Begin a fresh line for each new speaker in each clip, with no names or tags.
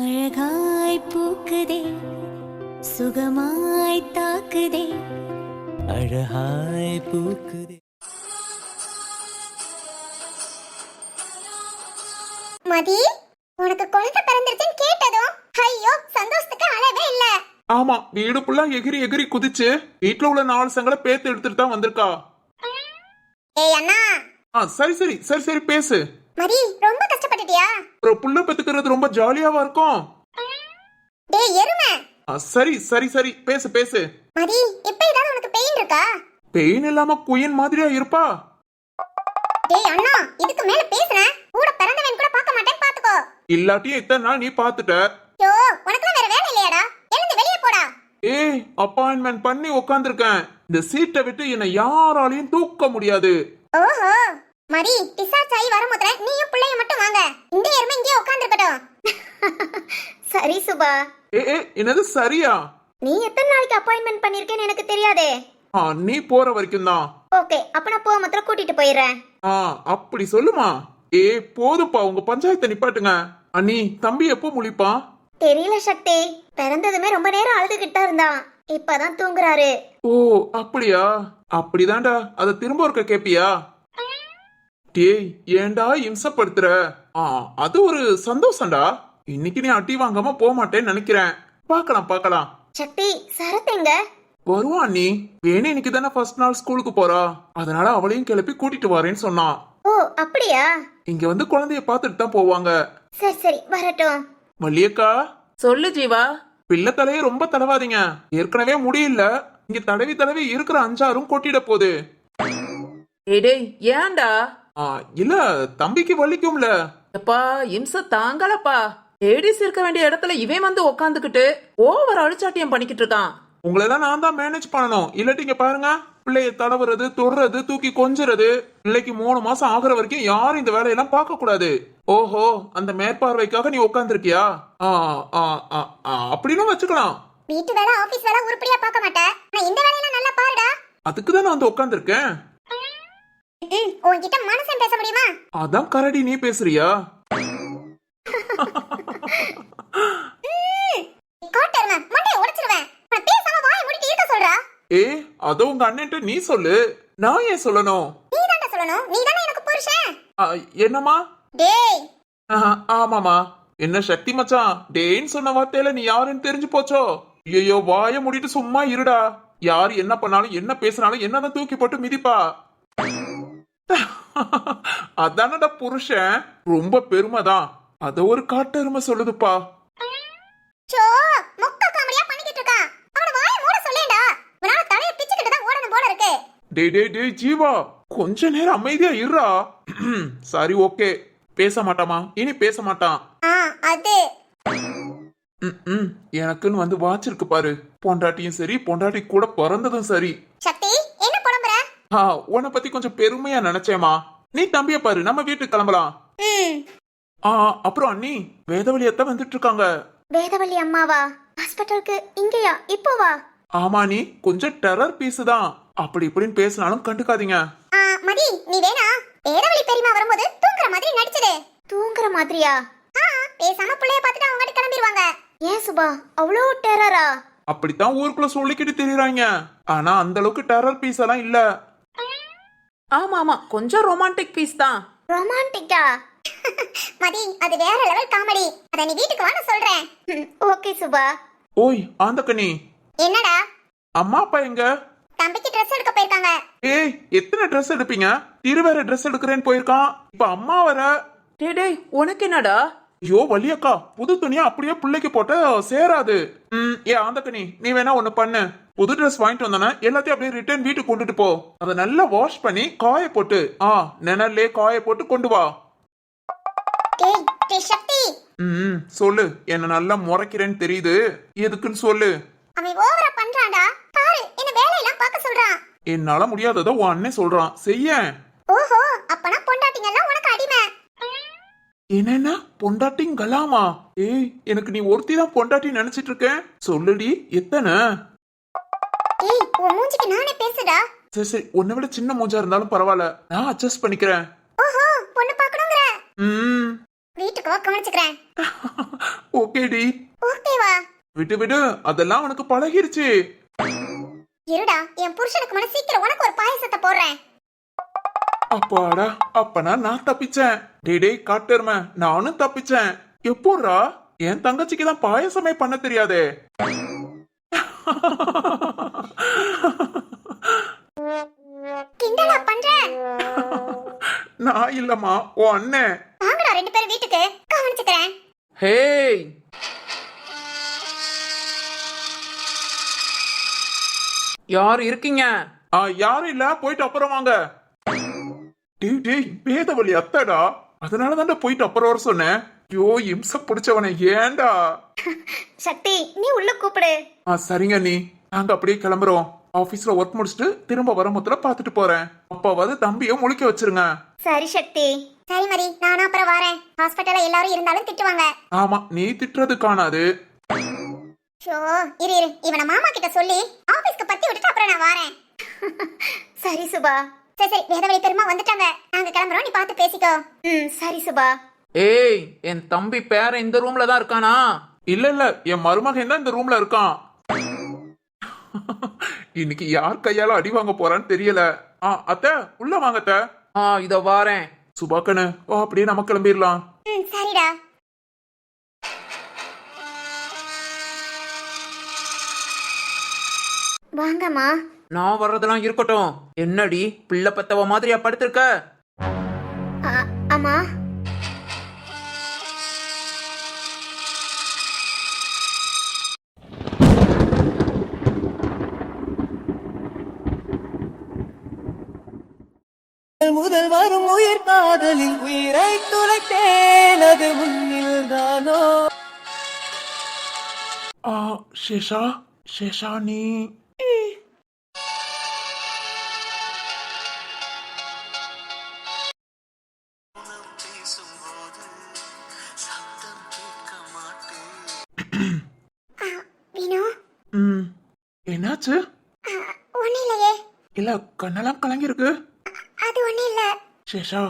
அழகாய் பூக்குதே சுகமாய் தாக்குதே அழகாய் பூக்குதே.
மதி, உனக்கு குழந்தை பிறந்துருச்சுன்னு கேட்டதும் ஐயோ சந்தோஷத்துக்கு அளவே இல்ல.
ஆமா, வீடு ஃபுல்லா எகிரி எகிரி குதிச்சு வீட்டுல உள்ள 4 செங்கலை பேத்து எடுத்துட்டு தான் வந்திருக்கா.
ஏய் அண்ணா.
சரி சரி சரி சரி பேசு.
மதி, ரொம்ப கஷ்டப்பட்டுட்டியா?
ஒரு புள்ள பெத்துக்கிறது ரொம்ப ஜாலியாவா இருக்கும்.
டேய் எருமை.
சரி சரி சரி பேசு பேசு.
மதி, இப்ப ஏதாவது உனக்கு பெயின் இருக்கா?
பெயின் இல்லாம குயின் மாதிரியா இருப்பா.
டேய் அண்ணா, இதுக்கு மேல பேசுறேன் கூட பிறந்தவன் கூட பார்க்க மாட்டேன் பாத்துக்கோ.
இல்லாட்டியும் இத்தனை நாள் நீ பாத்துட்ட.
யோ, உனக்கு வேற வேலை இல்லையாடா? எழுந்து வெளியே போடா.
ஏய், அப்பாயின்மெண்ட் பண்ணி உட்கார்ந்திருக்கேன். இந்த சீட்டை விட்டு என்னை யாராலையும் தூக்க முடியாது.
ஓஹோ, மதி டிசாச்சாயி வரமுதல நீயும் பிள்ளைய மட்டும் வாங்க. இந்த எருமை இங்கே உட்கார்ந்திருக்கட்டும். சரி சுபா.
என்னது சரியா?
நீ எத்தனை நாளைக்கு அப்பாயின்மெண்ட் பண்ணிருக்கேன்னு எனக்கு தெரியாதே.
நீ போற வரைக்கும் தான்.
ஓகே, அப்ப நான் போக மாத்திரம் கூட்டிட்டு போயிடுறேன்.
அப்படி சொல்லுமா. போதுப்பா, உங்க பஞ்சாயத்தை நிப்பாட்டுங்க. அண்ணி, தம்பி எப்போ முழிப்பான்?
தெரியல சக்தி, பிறந்ததுமே ரொம்ப நேரம் அழுதுகிட்டா இருந்தான். இப்பதான் தூங்குறாரு.
ஓ அப்படியா? அப்படிதான்டா. அத திரும்ப ஒருக்க கேப்பியா? டேய், ஏன்டா இம்சப்படுத்துற? அது ஒரு சந்தோஷம்டா. இன்னைக்கு நீ அட்டி வாங்காம போக மாட்டேன்னு நினைக்கிறேன். பாக்கலாம் பாக்கலாம்.
சக்தி, சரத் எங்க?
வருவான் நீ. வேணே இன்னைக்கு தானே ஃபர்ஸ்ட் நாள் ஸ்கூலுக்கு போறா, அதனால அவளையும் கிளப்பி கூட்டிட்டு வரேன்னு சொன்னான்.
ஓ அப்படியா?
இங்க வந்து குழந்தைய பாத்துட்டு தான் போவாங்க.
சரி சரி, வரட்டும்.
மல்லியக்கா.
சொல்லு ஜீவா.
பிள்ளை தலையே ரொம்ப தடவாதீங்க. ஏற்கனவே முடியல, இங்க தடவி தடவி இருக்கிற 5-6 கொட்டிட போகுது.
டேய் ஏன்டா?
இல்ல, தம்பிக்கு வலிக்கும்ல.
எப்பா இம்ச தாங்கலப்பா. லேடிஸ் இருக்க வேண்டிய இடத்துல இவன் வந்து உக்காந்துக்கிட்டு ஓவர் அழிச்சாட்டியம் பண்ணிக்கிட்டு இருக்கான்.
உங்களெல்லாம் நான் தான் மேனேஜ் பண்ணணும். இல்லாட்டி இங்க பாருங்க, பிள்ளைய தடவுறது, தொடுறது, தூக்கி கொஞ்சறது. பிள்ளைக்கு 3 மாசம் ஆகுற வரைக்கும் யாரும் இந்த வேலையெல்லாம் பார்க்க கூடாது. ஓஹோ, அந்த மேற்பார்வைக்காக நீ உட்காந்துருக்கியா? அப்படின்னு வச்சுக்கலாம்.
வீட்டு வேலை ஆபீஸ் வேலை உருப்படியா பார்க்க மாட்டேன். நான் இந்த வேலையெல்லாம் நல்லா பாருடா.
அதுக்கு தான் நான் வந்து உட்காந்துருக்கேன்.
உன்கிட்ட மனசன் பேச முடியுமா?
அதான் கரடி நீ பேசுறியா?
காட்டறமா மண்டைய உடைச்சிடுவேன். நான் பேசாம வாயை மூடிட்டு இருக்க சொல்றா.
அத உங்க அண்ணன்ட்ட நீ சொல்லு. நான் ஏன் சொல்லணும்?
நீ தான்டா சொல்லணும். நீ தானே எனக்கு புருஷன்.
என்னமா?
டேய்.
ஆமாமா. என்ன சக்தி மச்சான், டேன்னு சொன்ன வார்த்தையில நீ யாருன்னு தெரிஞ்சு போச்சோ? ஐயோ, வாய மூடிட்டு சும்மா இருடா. யாரு என்ன பண்ணாலும் என்ன பேசினாலும் என்னதான் தூக்கி போட்டு மிதிப்பா. அதானடா புருஷன். ரொம்ப பெருமைதான். அத ஒரு காட்டெருமை சொல்லுதுப்பா.
சோ, மொக்க காமெடியா பண்ணிக்கிட்டு இருக்கா. அவன வாயை மூட சொல்லேடா. உனால தலைய பிச்சிக்கிட்டு தான் ஓடணும் போல இருக்கு.
டேய் ஜீவா, கொஞ்ச நேரம் அமைதியா இருடா. சரி ஓகே, பேச மாட்டாமா? இனி பேச மாட்டான்.
அது
எனக்குன்னு வந்து வாச்சிருக்கு பாரு. பொண்டாட்டியும் சரி, பொண்டாட்டி கூட பிறந்ததும் சரி.
சக்தி, என்ன புலம்புற?
உன்னை பத்தி கொஞ்சம் பெருமையா நினைச்சேமா. நீ தம்பிய பாரு, நம்ம வீட்டுக்கு கிளம்பலாம். அப்புறம் அண்ணி, வேதவழி அத்தை வந்துட்டு இருக்காங்க.
வேதவழி அம்மாவா? ஹாஸ்பிட்டலுக்கு இங்கயா? இப்போவா?
ஆமா, நீ கொஞ்சம் டெரர் பீஸ் தான். அப்படி இப்படின்னு பேசினாலும் கண்டுக்காதீங்க.
மதி, நீ வேணா வேதவழி பெரியமா வரும்போது தூங்குற மாதிரி நடிச்சது. தூங்குற மாதிரியா? பேசாம புள்ளைய பார்த்துட்டு அவங்க கிளம்பிடுவாங்க. ஏன் சுபா, அவ்வளோ டெரரா?
அப்படித்தான் ஊருக்குள்ள சொல்லிக்கிட்டு திரியறாங்க. ஆனா அந்த அளவுக்கு டெரர் பீஸ் எல்லாம் இல்ல.
ஆமா, கொஞ்சம் ரொமான்டிக் பீஸ் தான்.
ரொமான்டிக்கா? மதி, அது வேற லெவல் காமெடி. அத நீ வீட்டுக்கு வான்னு சொல்றேன். ஓகே சுபா.
ஓய் ஆந்தக்கனி.
என்னடா?
அம்மா அப்பா எங்க?
தம்பிக்கு Dress எடுக்க போயிருக்காங்க.
எத்தனை Dress எடுப்பீங்க? வேற Dress எடுக்கிறேன்னு போயிருக்கான். இப்ப அம்மா வர.
டேய் உனக்கு என்னடா?
ஐயோ வலியக்கா, புது துணியா அப்படியே பிள்ளைக்கு போட்ட சேராது. ஆந்தக்கனி, நீ வேணா ஒண்ணு பண்ணு. புது ட்ரெஸ் வாங்கிட்டு வந்தானே எல்லாத்தையும் அப்படியே ரிட்டர்ன் வீட்டுக்கு கொண்டுட்டு போ. அதை நல்லா வாஷ் பண்ணி காய போட்டு நிழல்லே காய போட்டு கொண்டு வா.
சக்தி.
சொல்லு. என்ன நல்லா முறைக்கிறேன்னு தெரியுது. எதுக்குன்னு சொல்லு.
அவன் ஓவரா பண்றான்டா. பாரு, என்ன வேலையெல்லாம் பார்க்க சொல்றான்.
என்னால முடியாதத உன் அண்ணன் சொல்றான், செய்ய.
ஓஹோ, அப்பனா பொண்டாட்டிங்க எல்லாம் உனக்கு அடிமை.
என்னன்னா பொண்டாட்டிங்கலாமா? எனக்கு நீ ஒருத்தி தான் பொண்டாட்டி நினைச்சிட்டு இருக்கேன். சொல்லுடி, எத்தனை?
உன் மூஞ்சிக்கு நானே பேசுடா.
சரி, உன்னை விட சின்ன மூஞ்சா இருந்தாலும் பரவாயில்ல, நான் அட்ஜஸ்ட் பண்ணிக்கிறேன்.
ஓஹோ, பொண்ணு பார்க்கணும்ங்கற? வீட்டுக்கு வா கவனிச்சுக்கிறேன்.
ஓகேடி.
ஓகேவா?
விட்டு விடு, அதெல்லாம் உனக்கு பழகிருச்சு.
இருடா, என் புருஷனுக்கு முன்ன சீக்கிரம் உனக்கு ஒரு பாயசத்தை போடுறேன்.
அப்பாடா, அப்பனா நான் தப்பிச்சேன். டேய் காட்டெருமை, நானும் தப்பிச்சேன். எப்போடா? என் தங்கச்சிக்கு தான் பாயசமே பண்ண தெரியாதே.
கிண்டலா பண்ற?
நான் இல்லம்மா, உன் அண்ணன்.
வாங்கடா ரெண்டு பேரும் வீட்டுக்கு, கவனிச்சுக்கிறேன்.
ஹேய், யார் இருக்கீங்க?
யாரும் இல்ல, போயிட்டு அப்புறம் வாங்க. டேய் வேதவழி அத்தடா, அதனாலதான்டா போயிட்டு அப்புறம் வர சொன்னேன். ஐயோ இம்ச பிடிச்சவனே, ஏன்டா?
சக்தி, நீ உள்ள கூப்பிடு.
சரிங்க நீ, நாங்க அப்படியே கிளம்புறோம். ஆபீஸ்ல ஒர்க் முடிச்சுட்டு திரும்ப வரும்போதுல பாத்துட்டு போறேன். அப்பாவது தம்பிய முழிக்க வச்சிருங்க.
சரி சக்தி. சரி மரி, நானும் அப்புறம் வரேன். ஹாஸ்பிட்டல்ல எல்லாரும் இருந்தாலும் திட்டுவாங்க.
ஆமா, நீ திட்டுறது காணாது.
ஷோ, இரு இவனை மாமா கிட்ட சொல்லி ஆபீஸ்க்கு பத்தி விட்டுட்டு அப்புறம் நான் வரேன். சரி சுபா. சரி வேதவழி பெருமா வந்துட்டாங்க, நாங்க கிளம்புறோம், நீ பார்த்து பேசிக்கோ. சரி சுபா.
ஏய், என் தம்பி பேர இந்த ரூம்ல தான் இருக்கானா?
இல்ல, என் மருமகன் தான் இந்த ரூம்ல இருக்கான். இன்னைக்கு யார் கையால அடி வாங்க போறான்னு தெரியல. அத்தை உள்ள வாங்க அத்தை.
இத வாரேன்.
சுபாக்கனு அப்படியே நம்ம கிளம்பிடலாம்.
சரிடா. வாங்கம்மா.
நான் வர்றதெல்லாம் இருக்கட்டும். என்னடி பிள்ளை பத்தவ மாதிரியா படுத்திருக்க?
அம்மா.
முதல் வரும் உயிர் காதலில் உயிரை துளைத்தேன், அது முன்னில் தானோ.
சேஷா, சேஷா நீ
வினோ.
என்னாச்சு?
ஒண்ணு இல்லையே.
இல்ல, கண்ணெல்லாம் கலங்கி இருக்கு.
அது ஒண்ணு இல்ல.
சேஷா,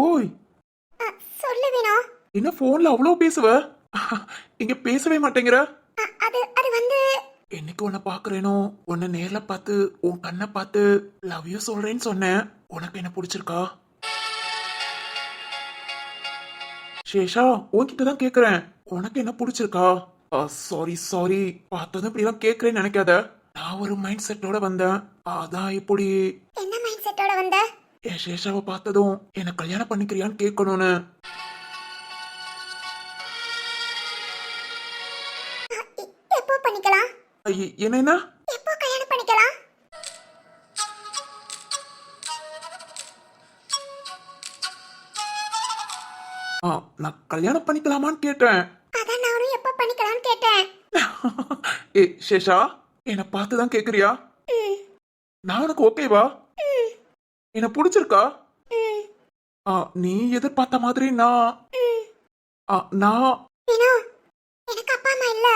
ஓய்
சொல்லு வினோ.
என்ன போன்ல அவ்வளவு பேசுவ, இங்க பேசவே மாட்டேங்கிற?
அது அது வந்து
என்னைக்கு உன்னை பாக்குறேனோ, உன்னை நேர்ல பார்த்து உன் கண்ணை பார்த்து லவ் யூ சொல்றேன்னு சொன்னேன். உனக்கு என்ன பிடிச்சிருக்கா? சேஷா, உன்கிட்ட தான் கேக்குறேன், உனக்கு என்ன பிடிச்சிருக்கா? சாரி, பார்த்ததும் இப்படிலாம் கேக்குறேன்னு நினைக்காத. நான் ஒரு மைண்ட் செட்டோட வந்தேன், அதான் இப்படி.
என்ன மைண்ட் செட்டோட வந்த?
என் சேஷாவை பார்த்ததும் என்ன கல்யாணம் பண்ணிக்கிறியான்னு கேட்கணும்னு.
எப்போ பண்ணிக்கலாம்?
என்னன்னா
எப்போ கல்யாணம் பண்ணிக்கலாம்?
நான் கல்யாணம் பண்ணிக்கலாமான்னு கேட்டேன்.
அதான் நானும் எப்போ பண்ணிக்கலாம்னு கேட்டேன்.
சேஷா, என்ன பார்த்துதான் கேக்குறியா? நான் உனக்கு ஓகேவா? என்ன பிடிச்சிருக்கா? நீ எதிர்பார்த்த மாதிரி நான்
வினோ, எனக்கு அப்பா அம்மா இல்ல.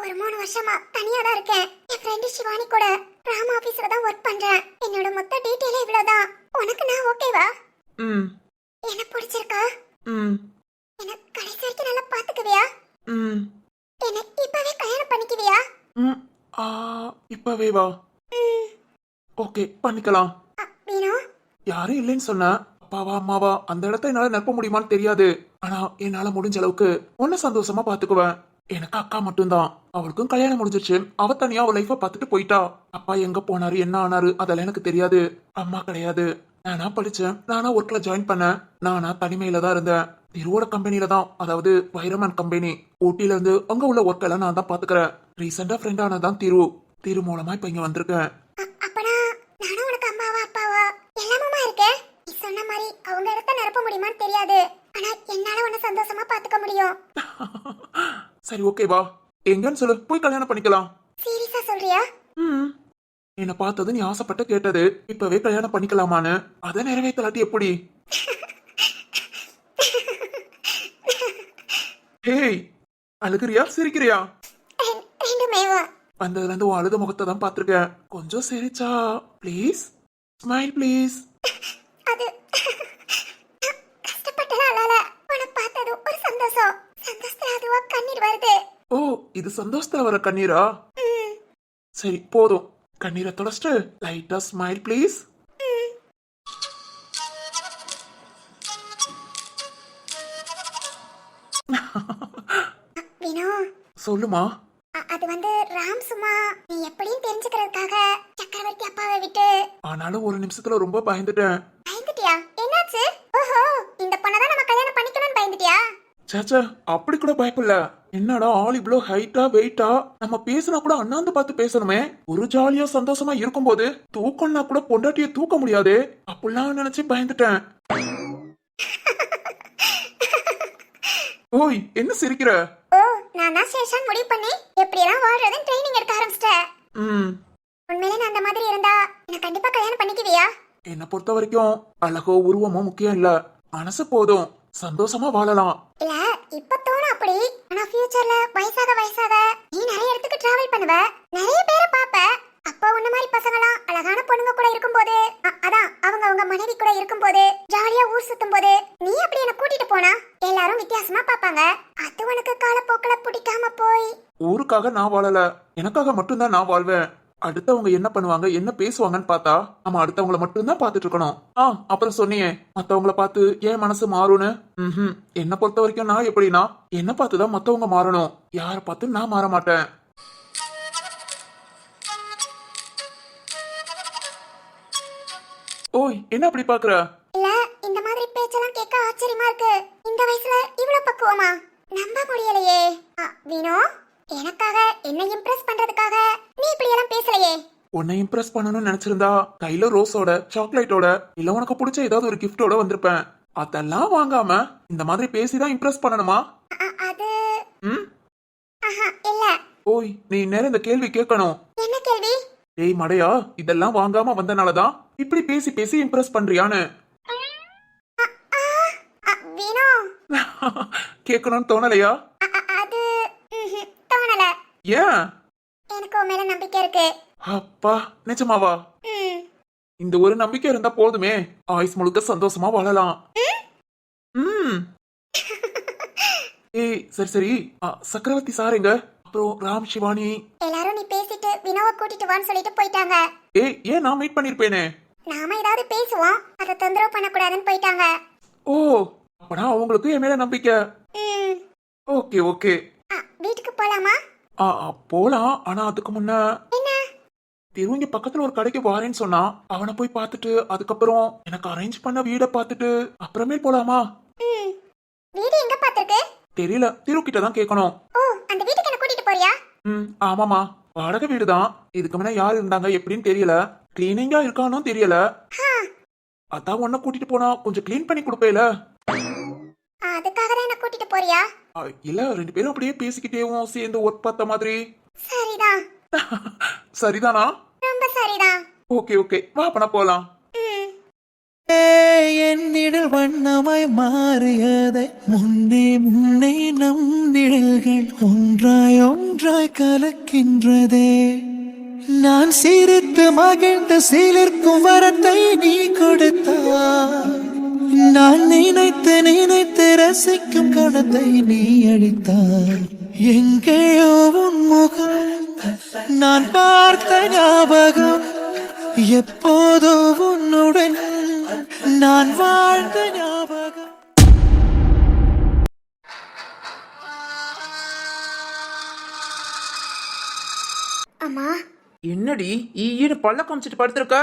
ஒரு 3 வருஷமா தனியா தான் இருக்கேன். என் ஃப்ரெண்ட் சிவானி கூட ராம் ஆபீஸ்ல தான் ஒர்க் பண்றேன். என்னோட மொத்த டீடைலே இவ்வளவுதான். உனக்கு நான் ஓகேவா? என்ன பிடிச்சிருக்கா? என்ன கடைசி வரைக்கும் நல்லா பாத்துக்குவியா? என்ன இப்பவே கல்யாணம் பண்ணிக்குவியா?
இப்பவே வா. ஓகே, பண்ணிக்கலாம்.
வினோ,
யாரும் இல்லைன்னு சொன்ன, அப்பாவா அம்மாவா அந்த இடத்த என்னால நிரப்ப முடியுமான்னு தெரியாது. ஆனா என்னால முடிஞ்ச அளவுக்கு உன்னை சந்தோஷமா பாத்துக்குவேன். எனக்கு அக்கா மட்டும்தான், அவளுக்கும் கல்யாணம் முடிஞ்சிருச்சு. அவ தனியா அவ லைஃப பாத்துட்டு போயிட்டா. அப்பா எங்க போனாரு, என்ன ஆனாரு, அதெல்லாம் எனக்கு தெரியாது. அம்மா கிடையாது. நானா படிச்சேன், நானா ஒர்க்ல ஜாயின் பண்ணேன். நானா தனிமையில தான் இருந்தேன். திருவோட கம்பெனில தான், அதாவது வைரமன் கம்பெனி ஊட்டில இருந்து அங்க உள்ள ஒர்க் எல்லாம் நான் தான் பாத்துக்கிறேன். ரீசெண்டா ஃப்ரெண்ட் ஆனதான் திரு மூலமா இப்ப இங்க வந்திருக்கேன்.
அப்பனா நானும் உனக்கு அம்மாவா அப்பாவா எல்லாமே இருக்கேன். நீ சொன்ன மாதிரி அவங்க இடத்த நிரப்ப முடியுமான்னு தெரியாது. ஆனா என்னால உன்னை சந்தோஷமா பாத்துக்க முடியும்.
சரி, ஓகேவா? எங்கன்னு சொல்லு, போய் கல்யாணம் பண்ணிக்கலாம்.
சீரியஸா சொல்றியா?
என்ன பார்த்தது நீ ஆசைப்பட்ட கேட்டது, இப்பவே கல்யாணம் பண்ணிக்கலாமான்னு. அதை நிறைவேற்றலாட்டி எப்படி? ஹேய், அழுகிறியா சிரிக்கிறியா?
ரெண்டுமே.
வந்ததுல இருந்து உன் அழுத முகத்தை தான் பாத்திருக்கேன். கொஞ்சம் சிரிச்சா ப்ளீஸ், ஸ்மைல் ப்ளீஸ். இது சந்தோஷத்துல வர கண்ணீரா? சரி போதும், கண்ணீரை தொடச்சிட்டு லைட்டா ஸ்மைல் ப்ளீஸ்.
வினோ,
சொல்லுமா.
அது வந்து ராம் சும்மா நீ எப்படியும் தெரிஞ்சுக்கிறதுக்காக சக்கரவர்த்தி அப்பாவை விட்டு.
ஆனாலும் ஒரு நிமிஷத்துல ரொம்ப பயந்துட்டேன்.
பயந்துட்டியா? என்னாச்சு? ஓஹோ, இந்த பொண்ணதான் நம்ம கல்யாணம் பண்ணிக்கணும்னு பயந்துட்டியா?
சேச்சா, அப்படி கூட பயப்படல. என்னடா ஆள் இவ்ளோ ஹைட்டா வெயிட்டா, நம்ம பேசினா கூட அண்ணாந்து பார்த்து பேசணுமே. ஒரு ஜாலியா சந்தோஷமா இருக்கும்போது தூக்கம்னா கூட பொண்டாட்டிய தூக்க முடியாது. அப்படிலாம் நினைச்சு பயந்துட்டேன். ஓய், என்ன சிரிக்கிற?
ஓ, நான் தான் சேஷன் முடிவு பண்ணி எப்படியெல்லாம் வாழ்றதுன்னு ட்ரைனிங் எடுக்க ஆரம்பிச்சிட்டேன். உண்மையிலே நான் அந்த மாதிரி இருந்தா எனக்கு கண்டிப்பா கல்யாணம் பண்ணிக்குவியா?
என்ன பொறுத்த வரைக்கும் அழகோ உருவமோ முக்கியம் இல்ல, மனசு போதும். சந்தோஷமா வாழலாம்.
இல்ல, இப்ப தோணும் அப்படி. ஆனா ஃபியூச்சர்ல வயசாக வயசாக நீ நிறைய இடத்துக்கு டிராவல் பண்ணுவ, நிறைய பேரை பாப்ப. அப்போ உன்ன மாதிரி பசங்களாம் அழகான பொண்ணுங்க கூட இருக்கும்போது, அதான் அவங்க மனைவி கூட இருக்கும்போது ஜாலியா ஊர் சுத்தும் போது நீ அப்படி என்ன கூட்டிட்டு போனா எல்லாரும் வித்தியாசமா பாப்பாங்க. அது உனக்கு காலப்போக்கில பிடிக்காம போய்.
ஊருக்காக நான் வாழல, எனக்காக மட்டும்தான் நான் வாழ்வேன். அடுத்தவங்க என்ன பண்ணுவாங்க என்ன பேசுவாங்கன்னு பார்த்தா நம்ம அடுத்தவங்கள மட்டும்தான் பார்த்துட்டு இருக்கணும். அப்புறம் சொன்னியே மத்தவங்கள பார்த்து ஏன் மனசு மாறும்னு. என்ன பொறுத்த வரைக்கும் நான் எப்படின்னா என்ன பார்த்துதான் மத்தவங்க மாறணும், யார பார்த்து நான் மாற மாட்டேன். ஓய், என்ன அப்படி பாக்குற?
இல்ல, இந்த மாதிரி பேச்செல்லாம் கேட்க ஆச்சரியமா இருக்கு. இந்த வயசுல இவ்வளவு பக்குவமா நம்ப முடியலையே. வினோ, எனக்காக என்ன இம்ப்ரெஸ் பண்றதுக்காக நீ இப்படி எல்லாம் பேசலையே.
உன்னை இம்ப்ரெஸ் பண்ணணும்னு நினைச்சிருந்தா கையில ரோஸோட சாக்லேட்டோட இல்ல உனக்கு பிடிச்ச ஏதாவது ஒரு கிஃப்டோட வந்திருப்பேன். அதெல்லாம் வாங்காம இந்த மாதிரி பேசிதான் இம்ப்ரெஸ் பண்ணணுமா?
அது இல்ல.
ஓய், நீ நேரம் இந்த கேள்வி கேட்கணும்.
என்ன கேள்வி?
ஏய் மடையா, இதெல்லாம் வாங்காம வந்தனாலதான் இப்படி பேசி பேசி இம்ப்ரெஸ் பண்றியான்னு
வினோ.
கேட்கணும்னு தோணலையா?
அது தோணல.
ஏன்?
எனக்கு உன் மேல நம்பிக்கை இருக்கு.
அப்பா, நிஜமாவா? இந்த ஒரு நம்பிக்கை இருந்தா போதுமே, ஆயுஸ் முழுக்க சந்தோஷமா வாழலாம். ஏய் சரி சரி, சக்கரவர்த்தி சாருங்க, அப்புறம் ராம் சிவானி
எல்லாரும் நீ பேசிட்டு வினோவை கூட்டிட்டு வான்னு சொல்லிட்டு போயிட்டாங்க.
ஏய், ஏன் நான் மீட் பண்ணிருப்பேனே.
நாம ஏதாவது பேசுவோம், அதை தொந்தரவு பண்ணக்கூடாதுன்னு போயிட்டாங்க.
ஓ, அப்பனா அவங்களுக்கு என் மேல நம்பிக்கை. ஓகே ஓகே,
வீட்டுக்கு போலாமா?
போலாம். ஆனா அதுக்கு முன்ன
என்ன?
திருவங்க பக்கத்துல ஒரு கடைக்கு வாரேன்னு சொன்னா, அவனை போய் பார்த்துட்டு அதுக்கப்புறம் எனக்கு அரேஞ்ச் பண்ண வீட பார்த்துட்டு அப்புறமேல் போலாமா?
வீடு எங்க பாத்துருக்கு?
தெரியல, திருக்கிட்ட தான் கேட்கணும்.
ஓ, அந்த வீட்டுக்கு என்ன கூட்டிட்டு போறியா?
ஆமாமா, வாடகை வீடுதான். இதுக்கு முன்ன யார் இருந்தாங்க எப்படின்னு தெரியல, கிளீனிங்கா இருக்கானோ தெரியல. அதான் உன்ன கூட்டிட்டு போனா கொஞ்சம் கிளீன் பண்ணி கொடுப்பேல.
அதுக்காக தான் என்ன கூட்டிட்டு போறியா?
இல்ல, ரெண்டு பேரும் அப்படியே பேசிக்கிட்டேவும் சேர்ந்து ஒர்க் பார்த்த மாதிரி.
சரிதான்.
சரிதானா?
ரொம்ப சரிதான்.
ஓகே ஓகே, வா பண்ண போலாம்.
என் நிழல் வண்ணமாய் மாறியதை முன்னே முன்னே நம் நிழல்கள் ஒன்றாய் ஒன்றாய் கலக்கின்றதே. நான் சிரித்து மகிழ்ந்த சிலிர்க்கும் வரத்தை நீ கொடுத்தாய். நான் நினைத்து நினைத்து ரசிக்கும் கணத்தை நீ அழித்தாய். எங்கேயோ உன் முகம் நான் பார்த்த ஞாபகம், எப்போதோ உன்னுடன் நான் வாழ்ந்த ஞாபகம்.
அம்மா,
என்னடி ஈன்னு பல்ல காமிச்சிட்டு படுத்திருக்க?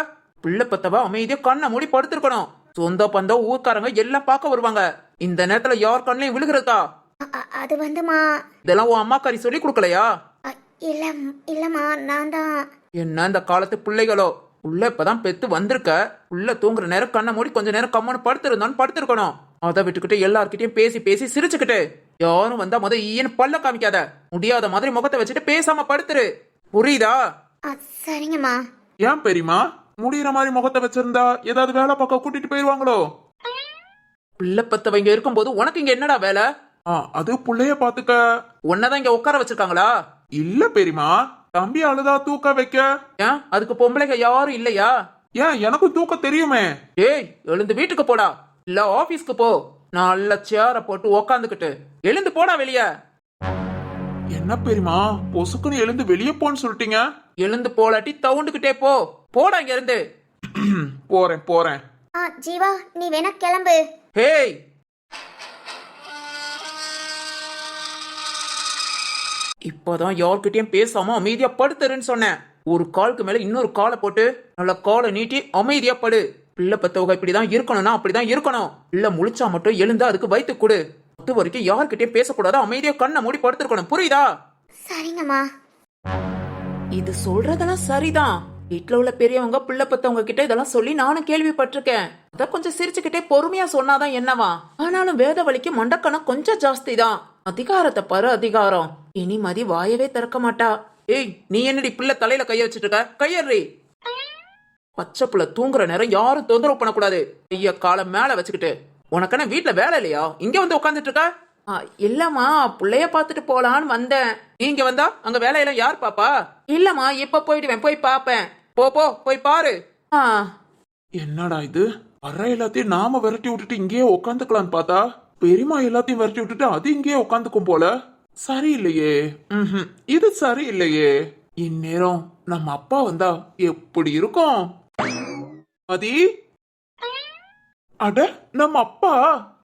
பிள்ளை பத்தவா அமைதியா கண்ணை மூடி படுத்திருக்கணும். சொந்த பந்தம் ஊர்க்காரங்க எல்லாம் பார்க்க வருவாங்க. இந்த நேரத்துல யார் கண்ணையும் விழுகிறதா?
அது வந்துமா,
இதெல்லாம் உன் அம்மாக்காரி சொல்லி கொடுக்கலையா?
இல்ல இல்லம்மா, நான் தான்.
என்ன இந்த காலத்து பிள்ளைகளோ, உள்ள இப்பதான் பெத்து வந்திருக்க, உள்ள தூங்குற நேரம் கண்ணை மூடி கொஞ்ச நேரம் கம்மனு படுத்திருந்தான்னு படுத்திருக்கணும். அதை விட்டுக்கிட்டு எல்லார்கிட்டயும் பேசி பேசி சிரிச்சுக்கிட்டு யாரும் வந்தா ஈன்னு பல்ல காமிக்காத. முடியாத மாதிரி முகத்தை வச்சுட்டு பேசாம படுத்துரு, புரியுதா?
சரிங்கம்மா.
ஏன் பெரியமா முடிகிற மாதிரி முகத்தை வச்சிருந்தா ஏதாவது வேலை பார்க்க கூட்டிட்டு போயிருவாங்களோ?
பிள்ளை பத்தவங்க இருக்கும்போது உனக்கு இங்க என்னடா வேலை?
அது புள்ளைய பாத்துக்க.
உன்னதான் இங்க உட்கார வச்சிருக்காங்களா?
இல்ல பெரியமா, தம்பி அழுதா தூக்க வைக்க.
ஏன் அதுக்கு பொம்பளைங்க யாரும் இல்லையா?
ஏன், எனக்கும் தூக்க தெரியுமே.
ஏய், எழுந்து வீட்டுக்கு போடா, இல்ல ஆபீஸ்க்கு போ. நல்ல சேர போட்டு உக்காந்துக்கிட்டு எழுந்து போடா வெளிய.
என்ன பெரியமா பொசுக்குன்னு எழுந்து வெளியே போன்னு சொல்லிட்டீங்க?
எழுந்து போலாட்டி தவுண்டுகிட்டே போ. போடா இங்க இருந்து.
போறேன் போறேன்.
ஜீவா நீ வேணா கிளம்பு.
ஹேய், இப்பதான் யார்கிட்டயும் பேசாம அமைதியா படுத்துருன்னு சொன்னேன். ஒரு காலுக்கு மேல இன்னொரு காலை போட்டு நல்ல காலை நீட்டி அமைதியா படு. பிள்ளை பத்தவங்க இப்படிதான் இருக்கணும்னா அப்படிதான் இருக்கணும். பிள்ளை முழிச்சா மட்டும் எழுந்தா அதுக்கு வயித்து கொடு. அது வரைக்கும் யார்கிட்டயும் பேசக்கூடாது. அமைதியா கண்ணை மூடி படுத்திருக்கணும். புரியுதா?
சரிங்கம்மா.
இது சொல்றதெல்லாம் சரிதான். வீட்டுல உள்ள பெரியவங்க பிள்ளை பத்தவங்க கிட்ட இதெல்லாம் சொல்லி நானும் கேள்விப்பட்டிருக்கேன். அத கொஞ்சம் சிரிச்சுக்கிட்டே பொறுமையா சொன்னாதான் என்னவா. ஆனாலும் வேத வலிக்கு மண்டக்கணம் கொஞ்சம் ஜாஸ்தி தான். அதிகாரத்தை பாரு அதிகாரம். இனி மதி வாயவே திறக்க மாட்டா. ஏய், நீ என்னடி பிள்ளை தலையில கைய வச்சுட்டு இருக்க? கையறி. பச்சை பிள்ளை தூங்குற நேரம் யாரும் தொந்தரவு பண்ணக்கூடாது. கைய காலை மேல வச்சுக்கிட்டு. உனக்கான வீட்டுல வேலை இல்லையா? இங்க வந்து உட்காந்துட்டு இருக்க? இல்லம்மா, பிள்ளைய பாத்துட்டு போலான்னு வந்தேன். நீங்க வந்தா அங்க வேலையெல்லாம் யார் பாப்பா? இல்லம்மா, இப்ப போயிடுவேன், போய் பாப்பேன். போ போ, போய் பாரு.
என்னடா இது, வர்ற எல்லாத்தையும் நாம விரட்டி விட்டுட்டு இங்கேயே உக்காந்துக்கலான்னு பார்த்தா பெரியமா எல்லாத்தையும் விரட்டி விட்டுட்டு அது இங்கேயே உக்காந்துக்கும் போல. சரியில்லையே. இது சரியில்லையே. இந்நேரம் நம்ம அப்பா வந்தா எப்படி இருக்கும்? மதி, அட நம்ம அப்பா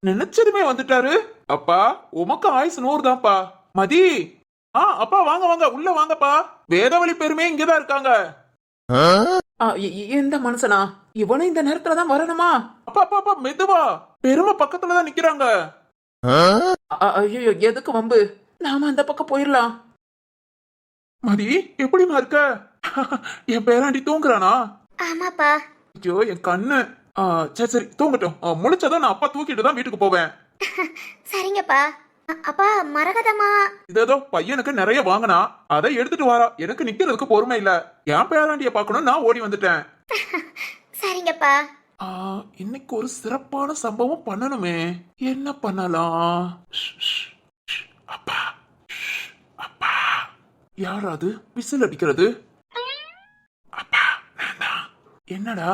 நினைச்சதுமே வந்துட்டாரு. அப்பா உமக்கு ஆயுசு 100 தான்ப்பா. மதி, அப்பா வாங்க வாங்க உள்ள வாங்கப்பா. வேதவழி பெருமே இங்கதான் இருக்காங்க.
எந்த மனுஷனா இவனும் இந்த நேரத்துலதான் வரணுமா?
அப்பா அப்பா அப்பா மெதுவா, பெருமை பக்கத்துலதான் நிக்கிறாங்க.
ஐயோ, எதுக்கு வம்பு? நாம அந்த பக்கம் போயிடலாம்.
மதி எப்படிமா இருக்க? என் பேராண்டி தூங்குறானா?
ஆமாப்பா.
ஐயோ என் கண்ணு. சரி சரி தூங்கட்டும். முடிச்சதான் நான் அப்பா தூக்கிட்டு தான் வீட்டுக்கு போவேன்.
சரிங்கப்பா. அப்பா மரகதமா
இதோ பையனுக்கு நிறைய வாங்கினா அதை எடுத்துட்டு வாரா. எனக்கு நிக்கிறதுக்கு பொறுமை இல்ல. என் பேராண்டிய பாக்கணும் நான் ஓடி வந்துட்டேன்.
சரிங்கப்பா.
இன்னைக்கு ஒரு சிறப்பான சம்பவம் பண்ணணுமே. என்ன பண்ணலாம்? அப்பா அப்பா, யாராவது விசில் அடிக்கிறது? அப்பா நான் தான். என்னடா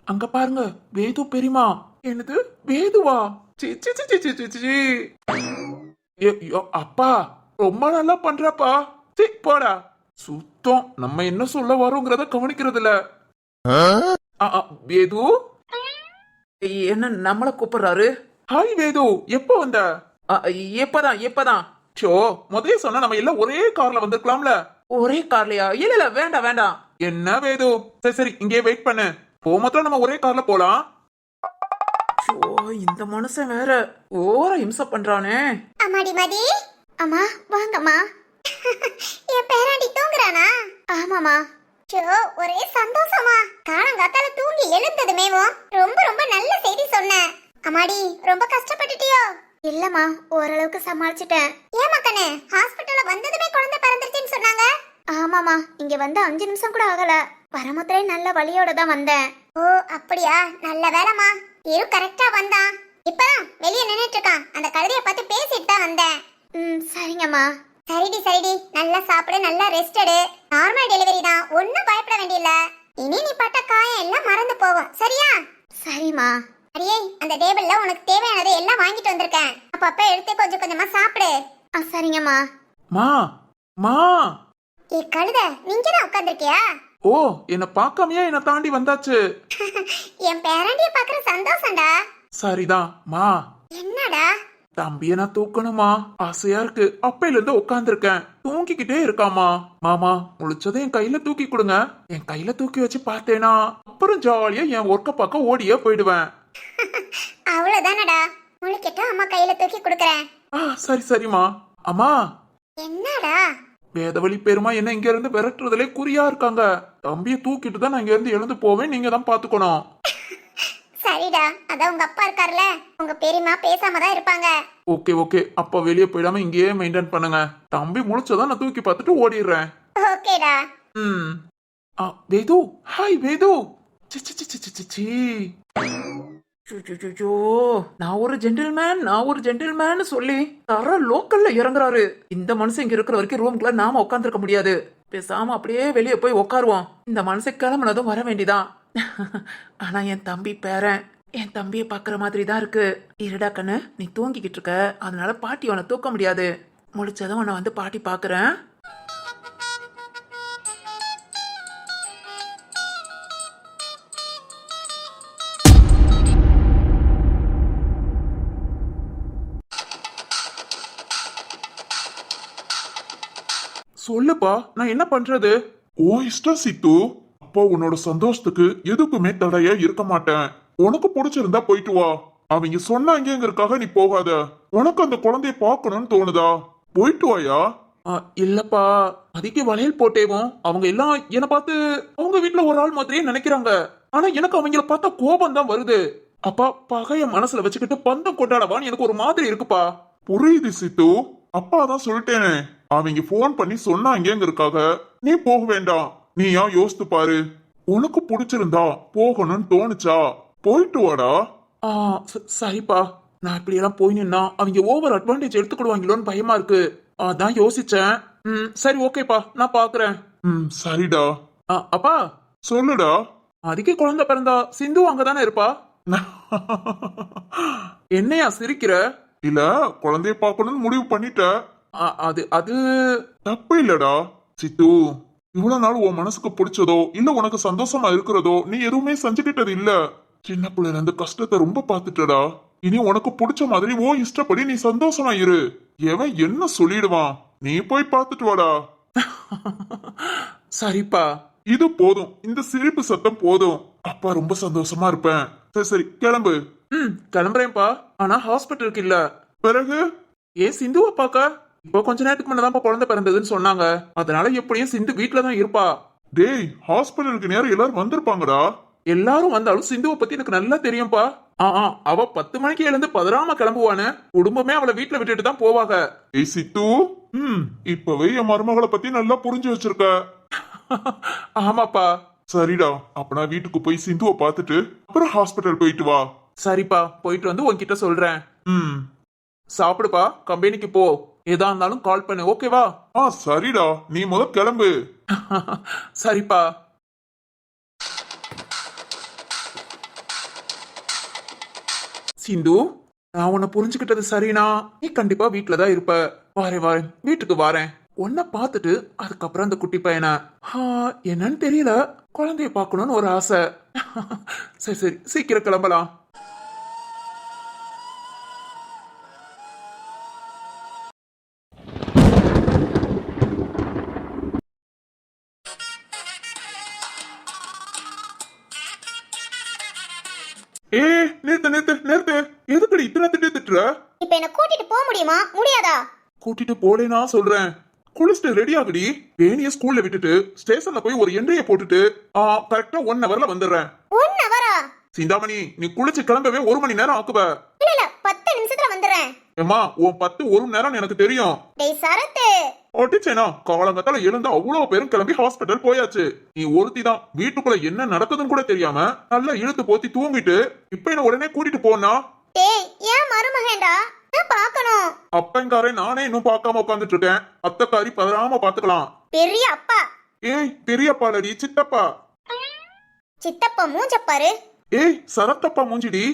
அங்க பாருங்க, வேது பெரியமா. என்னது வேதுவா? சி சி சி சி சி சி. அப்பா ரொம்ப நல்லா பண்றப்பா. சி போடா. சுத்தம் நம்ம என்ன சொல்ல வரோங்கிறத கவனிக்கிறது இல்ல. வேது
என்ன நம்மள கூப்பிடுறாரு?
ஹாய் வேது, எப்போ வந்த?
எப்பதான்.
சோ முதல்ல சொன்னா நம்ம எல்லாம் ஒரே கார்ல வந்திருக்கலாம்ல.
ஒரே கார்லயா? இல்ல வேண்டாம் வேண்டாம்.
என்ன வேது, சரி சரி இங்கே வெயிட் பண்ணு. போமத்துல நம்ம ஒரே கார்ல போலாம்.
இந்த மனுஷன் வேற ஓர இம்சை பண்றானே.
அம்மாடி மதி. அம்மா வாங்கம்மா. என் பேராண்டி தூங்குறானா? ஆமாமா. சோ ஒரே சந்தோஷமா. காலங்காத்தால தூங்கி எழுந்ததுமேவும் ரொம்ப ரொம்ப நல்ல செய்தி சொன்னேன். அம்மாடி ரொம்ப கஷ்டப்பட்டுட்டியோ? இல்லம்மா, ஓரளவுக்கு சமாளிச்சிட்டேன். ஏன் மக்கனே, ஹாஸ்பிட்டல்ல வந்ததுமே குழந்தை பிறந்துருச்சுன்னு சொன்னாங்க. ஆமாமா, இங்க வந்து 5 நிமிஷம் கூட ஆகல. வரமத்திலே நல்ல வலியோட தான் வந்தேன். ஓ அப்படியா, நல்ல வேலைமா. இரு கரெக்டா வந்தான். இப்பதான் வெளியே நின்னுட்டு இருக்கான். அந்த கழுதைய பார்த்து பேசிட்டு தான் வந்தேன். சரிங்கம்மா. சரிடி சரிடி, நல்லா சாப்பிடு, நல்லா ரெஸ்ட் எடு. நார்மல் டெலிவரி தான், ஒன்னும் பயப்பட வேண்டியல. இனி நீ பட்ட காயம் எல்லாம் மறந்து போகும், சரியா? சரிம்மா. அடியே, அந்த டேபிள்ல உனக்கு தேவையானது எல்லாம் வாங்கிட்டு வந்திருக்கேன். அப்பப்ப எடுத்து கொஞ்சம் கொஞ்சமா சாப்பிடு. சரிங்கம்மா.
மா மா.
ஏ கழுத, நீங்க தான் உட்கார்ந்திருக்கியா?
ஓ, என்ன பார்க்காமயே என்ன தாண்டி வந்தாச்சு.
என் பேரண்டிய பாக்குற சந்தோஷம்டா.
சரிதான் மா.
என்னடா?
தம்பிய நான் தூக்கணுமா, ஆசையா இருக்கு. அப்பையில இருந்து உட்கார்ந்துருக்கேன், தூங்கிக்கிட்டே இருக்காமா. மாமா முழிச்சதை என் கையில தூக்கி கொடுங்க. என் கையில தூக்கி வச்சு பார்த்தேனா அப்புறம் ஜாலியா என் ஒர்க்க பார்க்க ஓடியே போயிடுவேன்.
அவ்வளவுதானடா, முழிக்கிட்டு அம்மா கையில தூக்கி கொடுக்கறேன்.
சரி சரிமா. அம்மா.
என்னடா?
வேதவழி பெருமா என்ன இங்க இருந்து விரட்டுறதுலே குறியா இருக்காங்க. தம்பிய தூக்கிட்டு தான் நான் இங்க இருந்து எழுந்து போவேன், நீங்க தான் பாத்துக்கணும்.
சரிடா, அதான் உங்க அப்பா இருக்காருல, உங்க பெரியமா பேசாம தான் இருப்பாங்க.
ஓகே ஓகே, அப்ப வெளியே போயிடாம இங்கேயே மெயின்டைன் பண்ணுங்க. தம்பி முழிச்சதான் நான் தூக்கி பார்த்துட்டு ஓடிடுறேன்.
ஓகேடா.
வேது, ஹாய் வேது. சி சி சி சி சி சி.
நான் ஒரு ஜென்டில்மேன் சொல்லி தர லோக்கல்ல இறங்குறாரு. இந்த மனுஷன் இங்க இருக்கிற வரைக்கும் ரூம்குள்ள நாம உட்காந்துருக்க முடியாது. பேசாம அப்படியே வெளியே போய் உட்காருவோம். இந்த மனுஷன் கிளம்புனதும் வர வேண்டிதான். ஆனா என் தம்பி பேரன் என் தம்பியை பாக்குற மாதிரி தான் இருக்கு. இருடா கண்ணு, நீ தூங்கிக்கிட்டு இருக்க, அதனால பாட்டி அவனை தூக்க முடியாது. முடிச்சதும் உன்னை வந்து பாட்டி பாக்குறேன்.
சொல்லுப்பா, நான் என்ன பண்றது? ஓ இஷ்டம் சித்து. அப்பா உன்னோட சந்தோஷத்துக்கு எதுக்குமே தடையா இருக்க மாட்டேன். உனக்கு பிடிச்சிருந்தா போயிட்டு வா. அவங்க சொன்னாங்கிறதுக்காக நீ போகாத. உனக்கு அந்த குழந்தைய பார்க்கணும்னு தோணுதா? போயிட்டு வாயா.
இல்லப்பா, அதுக்கு வளையல் போட்டேவும் அவங்க எல்லாம் என்ன பார்த்து அவங்க வீட்டுல ஒரு ஆள் மாதிரியே நினைக்கிறாங்க. ஆனா எனக்கு அவங்கள பார்த்தா கோபம் தான் வருது. அப்பா, பகைய மனசுல வச்சுக்கிட்டு பந்தம் கொண்டாடவான்னு எனக்கு ஒரு மாதிரி இருக்குப்பா.
புரியுது சித்து. அப்பா தான் சொல்லிட்டேனே, அவங்க போன் பண்ணி சொன்னாங்கிறதுக்காக நீ போக வேண்டாம். நீ ஏன் யோசித்து பாரு. உனக்கு பிடிச்சிருந்தா போகணும்னு தோணுச்சா போயிட்டு வாடா.
சரிப்பா, நான் இப்படி எல்லாம் போய் நின்னா அவங்க ஓவர் அட்வான்டேஜ் எடுத்துக்கிடுவாங்களோன்னு பயமா இருக்கு. அதான் யோசிச்சேன். சரி, ஓகேப்பா, நான் பாக்குறேன்.
சரிடா.
அப்பா,
சொல்லுடா.
அதுக்கே குழந்தை பிறந்தா சிந்து அங்கதானே இருப்பா. என்னையா சிரிக்கிற?
இல்ல, குழந்தைய பார்க்கணும்னு முடிவு பண்ணிட்ட.
அது அது
தப்பு இல்லடா சித்து. இவ்வளவு நாள் உன் மனசுக்கு பிடிச்சதோ இல்ல உனக்கு சந்தோஷமா இருக்கிறதோ நீ எதுவுமே செஞ்சுக்கிட்டது இல்ல. சின்ன பிள்ளைல இருந்து கஷ்டத்தை ரொம்ப பார்த்துட்டடா. இனி உனக்கு பிடிச்ச மாதிரி ஓ இஷ்டப்படி நீ சந்தோஷமா இரு. எவன் என்ன சொல்லிடுவான்? நீ போய் பார்த்துட்டு வாடா.
சரிப்பா.
இது போதும், இந்த சிரிப்பு சத்தம் போதும். அப்பா ரொம்ப சந்தோஷமா இருப்பேன். சரி சரி, கிளம்பு.
கிளம்புறேன்ப்பா. ஆனா ஹாஸ்பிட்டலுக்கு இல்ல.
பிறகு
சிந்துவை பாக்க இப்போ கொஞ்ச நேரத்துக்கு முன்னதான்ப்பா குழந்தை பிறந்ததுன்னு சொன்னாங்க. அதனால எப்படியும் சிந்து வீட்டுல தான் இருப்பா.
டேய், ஹாஸ்பிட்டலுக்கு நேரம் எல்லாரும் வந்திருப்பாங்கடா.
எல்லாரும் வந்தாலும் சிந்துவை பத்தி எனக்கு நல்லா தெரியும்பா. அவ 10 மணிக்கு எழுந்து பதறாம கிளம்புவானு. குடும்பமே அவளை வீட்டுல விட்டுட்டு தான் போவாங்க.
ஏய் சித்து, இப்பவே என் மருமகளை பத்தி நல்லா புரிஞ்சு வச்சிருக்க.
ஆமாப்பா.
சரிடா, அப்ப நான் வீட்டுக்கு போய் சிந்துவை பார்த்துட்டு அப்புறம் ஹாஸ்பிட்டல் போயிட்டு வா.
சரிப்பா, போயிட்டு வந்து உன்கிட்ட சொல்றேன். சாப்பிடுப்பா, கம்பெனிக்கு போ. எதா இருந்தாலும் கால் பண்ணு, ஓகேவா?
சரிடா, நீ முதல் கிளம்பு.
சரிப்பா. சிந்து, நான் உன்னை புரிஞ்சுக்கிட்டது சரினா நீ கண்டிப்பா வீட்டுல தான் இருப்ப. வாரேன், வீட்டுக்கு வாரேன். உன்னை பார்த்துட்டு அதுக்கப்புறம் அந்த குட்டி பையனை என்னன்னு தெரியல, குழந்தைய பார்க்கணும்னு ஒரு ஆசை. சரி சரி, சீக்கிரம் கிளம்பலாம்.
நிறுத்து. எதுக்கடி இத்தனை திட்டுற?
இப்ப என்ன கூட்டிட்டு போக முடியுமா முடியாதா?
கூட்டிட்டு போலேனா சொல்றேன். குளிச்சுட்டு ரெடி ஆகுடி. வேணிய ஸ்கூல்ல விட்டுட்டு ஸ்டேஷன்ல போய் ஒரு என்ட்ரிய போட்டுட்டு கரெக்டா 1 ஹவர்ல வந்துடுறேன்.
1 ஹவரா?
சிந்தாமணி, நீ குளிச்சு கிளம்பவே 1 மணி நேரம் ஆக்குவ.
இல்ல 10 நிமிஷத்துல வந்துடுறேன்.
ஏமா, உன் 10 1 மணி நேரம் எனக்கு தெரியும்.
டேய் சரத்து,
ஓட்டிச்சேனா காலங்கத்தால எழுந்து அவ்வளவு பேரும் கிளம்பி ஹாஸ்பிட்டல் போயாச்சு. நீ ஒருத்தி தான் வீட்டுக்குள்ள என்ன நடக்குதுன்னு கூட தெரியாம நல்லா இழுத்து போத்தி தூங்கிட்டு இப்ப என்ன உடனே கூட்டிட்டு போனா?
டேய், ஏன் மருமகேண்டா? நான் பார்க்கணும்.
அப்பங்காரே நானே இன்னும் பார்க்காம உட்காந்துட்டு இருக்கேன். அத்தக்காரி பதறாம பாத்துக்கலாம்.
பெரிய அப்பா.
ஏய், பெரியப்பாலடி, சித்தப்பா.
சித்தப்பா மூஞ்ச பாரு.
ஏய், சரத்தப்பா மூஞ்சிடி.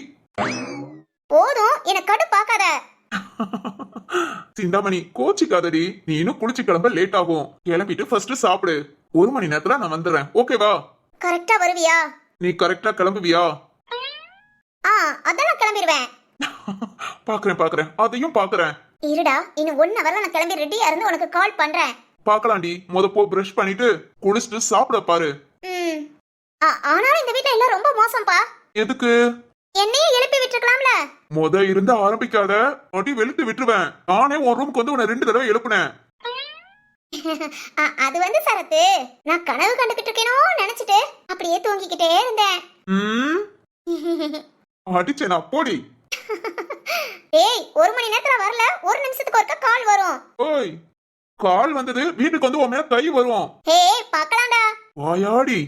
போதும், என்ன கடு பாக்காத.
சிந்தாமணி, கோச்சிக்காதடி. நீ இன்னும் குளிச்சு கிளம்ப லேட் ஆகும். கிளம்பிட்டு ஃபர்ஸ்ட் சாப்பிடு. 1 மணி நேரத்துல நான் வந்துடுறேன், ஓகேவா?
கரெக்டா வருவியா?
நீ கரெக்டா கிளம்புவியா?
அதெல்லாம் கிளம்பிடுவேன்.
பாக்குறேன், அதையும் பாக்குறேன்.
இருடா, இன்னும் 1 ஹவர்ல நான் கிளம்பி ரெடியா இருந்து உனக்கு கால் பண்றேன்.
பாக்கலாண்டி. போ பிரஷ் பண்ணிட்டு குளிச்சுட்டு சாப்பிட பாரு.
ஆனாலும் இந்த வீட்ல எல்லாம் ரொம்ப மோசம்பா.
எதுக்கு?
என்னையே எழுப்பி விட்டுருக்கலாம்ல.
இருந்து ஆரம்பிக்காத, அடி வெளுத்து விட்டுருவேன். நானே உன் ரூமுக்கு வந்து உன்னை 2 தடவை எழுப்புனேன்.
அது வந்து சரத்து, நான் கனவு கண்டுகிட்டு இருக்கேனோ நினைச்சிட்டு அப்படியே தூங்கிக்கிட்டே இருந்தேன்.
அடிச்சேனா போடி.
ஏய், 1 மணி நேரத்துல வரல, 1 நிமிஷத்துக்கு ஒருக்க கால் வரும்.
ஓய், கால் வந்தது வீட்டுக்கு வந்து உன் மேல கை வரும்.
ஏய், பார்க்கலாம்டா.
வாயாடி.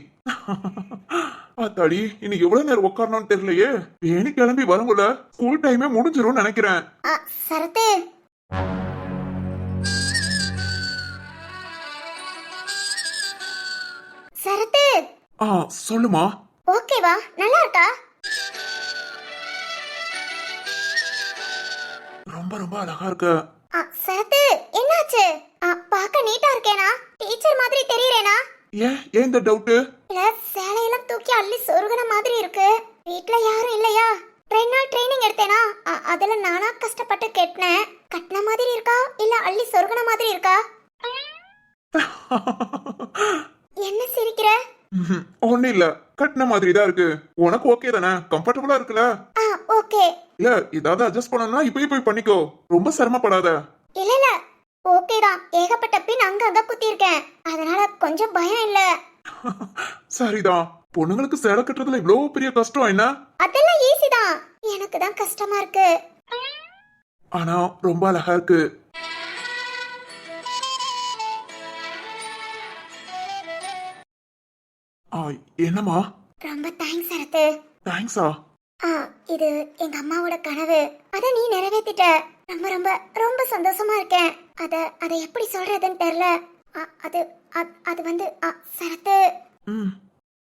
அத்தாடி, இன்னைக்கு எவ்வளவு நேரம் உட்காரணும்னு தெரியலையே. வேணி கிளம்பி வரும்போல ஸ்கூல் டைமே முடிஞ்சிரும் நினைக்கிறேன்.
சரத்து, சரத்து.
சொல்லுமா.
ஓகேவா? நல்லா இருக்கா?
ரொம்ப ரொம்ப அழகா இருக்க.
சரத்து, என்ன டீச்சர் மாதிரி தெரியறேனா?
ஏன் இந்த டவுட்டு?
இல்ல சேலையெல்லாம் தூக்கி அள்ளி சொருகுன மாதிரி இருக்கு. வீட்ல யாரும் இல்லையா? 2 நாள் ட்ரைனிங் எடுத்தேனா, அதுல நானா கஷ்டப்பட்டு கட்டினேன். கட்டின மாதிரி இருக்கா இல்ல அள்ளி சொருகுன மாதிரி இருக்கா? என்ன சிரிக்கிற?
ஒண்ணு இல்ல, கட்டின மாதிரி தான் இருக்கு. உனக்கு ஓகே தானே? கம்ஃபர்டபுளா இருக்குல்ல?
ஓகே.
இல்ல ஏதாவது அட்ஜஸ்ட் பண்ணணும்னா இப்பயே போய் பண்ணிக்கோ, ரொம்ப சிரமப்படாத.
இல்ல ஓகே தான். ஏகப்பட்ட பின் அங்க குத்தி இருக்கேன், அதனால கொஞ்சம் பயம் இல்ல.
சரிதான், பொண்ணுங்களுக்கு சேலை கட்டுறதுல இவ்வளவு பெரிய கஷ்டம் என்ன?
அதெல்லாம் ஈஸி தான், எனக்கு தான் கஷ்டமா இருக்கு.
ஆனா ரொம்ப அழகா இருக்கு. என்னம்மா?
ரொம்ப தேங்க்ஸ் சரத்து.
தேங்க்ஸா?
இது எங்க அம்மாவோட கனவு, அத நீ நிறைவேத்திட்ட. ரொம்ப ரொம்ப ரொம்ப சந்தோஷமா இருக்கேன். அத எப்படி சொல்றதுன்னு தெரியல. அது அது வந்து சரத்து.